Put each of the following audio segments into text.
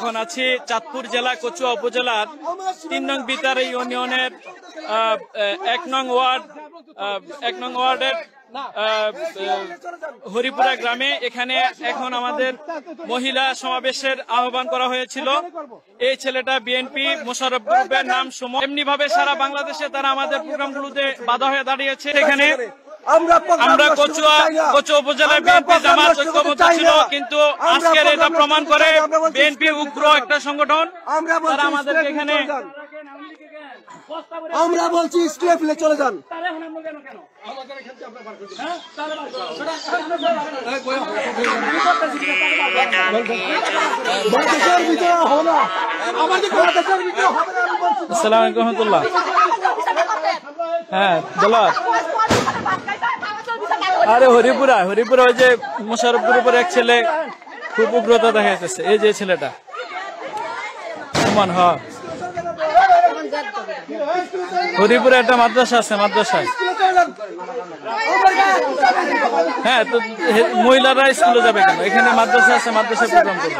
এখন আছি চাঁদপুর জেলা কচুয়া উপজেলার ৩ নং বিতারা ইউনিয়নের ১ নং ওয়ার্ডের হরিপুরা গ্রামে। এখানে এখন আমাদের মহিলা সমাবেশের আহ্বান করা হয়েছিল। এই ছেলেটা বিএনপি মোশাররফ গ্রুপের নাম সুমন। এমনি ভাবে সারা বাংলাদেশে তারা আমাদের প্রোগ্রামগুলোতে বাধা হয়ে দাঁড়িয়েছে। এখানে আমরা কচুয়া উপজেলায় বিএনপি জামাত ঐক্যবদ্ধ ছিল, কিন্তু আজকের এটা প্রমাণ করে বিএনপি উগ্র একটা সংগঠন। তারা আমাদেরকে এখানে আমরা বলছি স্কুলে ফেলে চলে যান। আসসালামু আলাইকুম রহমতুল্লাহ। হ্যাঁ বলো। আরে হরিপুরা ওই যে মোশাররফ গ্রুপের এক ছেলে খুব উগ্রতা দেখা যাচ্ছে। এই যে ছেলেটা সুমন। হরিপুরে একটা মাদ্রাসা আছে, মাদ্রাসায়। হ্যাঁ, তো মহিলারা স্কুলে যাবে কেন? এখানে মাদ্রাসা আছে, মাদ্রাসায় প্রোগ্রাম করবে।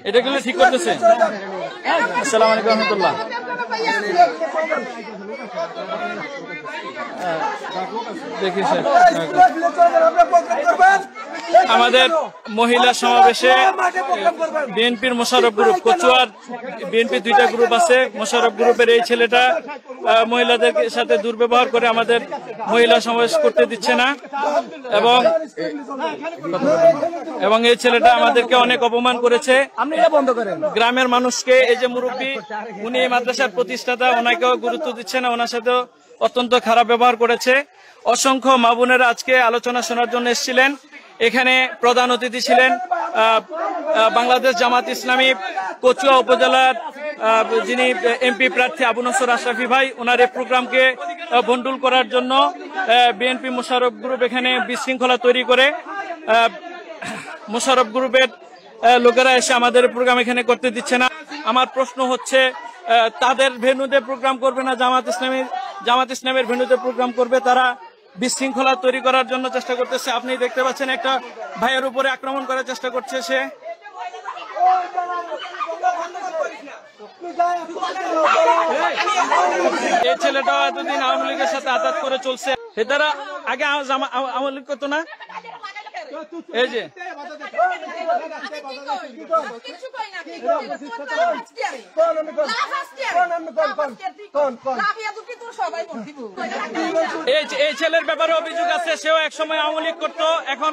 এটা গেলে ঠিক করতেছে। আসসালামু আলাইকুম রহমতুল্লাহ। দেখি স্যার, আমাদের মহিলা সমাবেশে বিএনপির মোশাররফ গ্রুপ, কচুয়ার বিএনপি 2টা গ্রুপ আছে। মোশাররফ গ্রুপের এই ছেলেটা মহিলাদের সাথে দুর্ব্যবহার করে আমাদের মহিলা সমাবেশ করতে দিচ্ছে না, এবং এই ছেলেটা আমাদেরকে অনেক অপমান করেছে। গ্রামের মানুষকে, এই যে মুরব্বী, উনি এই মাদ্রাসার প্রতিষ্ঠাতা, ওনাকেও গুরুত্ব দিচ্ছে না, ওনার সাথেও অত্যন্ত খারাপ ব্যবহার করেছে। অসংখ্য মা বোনেরা আজকে আলোচনা শোনার জন্য এসেছিলেন। এখানে প্রধান অতিথি ছিলেন বাংলাদেশ জামাত ইসলামী কচুয়া উপজেলার যিনি এমপি প্রার্থী আবু নসর আশরাফি ভাই। ওনার এই প্রোগ্রামকে ভণ্ডুল করার জন্য বিএনপি মোশাররফ গ্রুপ এখানে বিশৃঙ্খলা তৈরি করে। মোশাররফ গ্রুপের লোকেরা এসে আমাদের প্রোগ্রাম এখানে করতে দিচ্ছে না। আমার প্রশ্ন হচ্ছে, তাদের ভেন্যুতে প্রোগ্রাম করবে না জামাত ইসলামের ভেন্যুতে প্রোগ্রাম করবে? তারা বিশৃঙ্খলা তৈরি করার জন্য চেষ্টা করতেছে। আপনি দেখতে পাচ্ছেন একটা ভাইয়ের উপরে আক্রমণ করার চেষ্টা করছে সে। এই ছেলেটাও এতদিন আওয়ামী লীগের সাথে আঘাত করে চলছে। তারা আগে আওয়ামী লীগ করতো না। এই যে এই ছেলের ব্যাপারে অভিযোগ আছে, সেও একসময় আওয়ামী লীগ করতো, এখন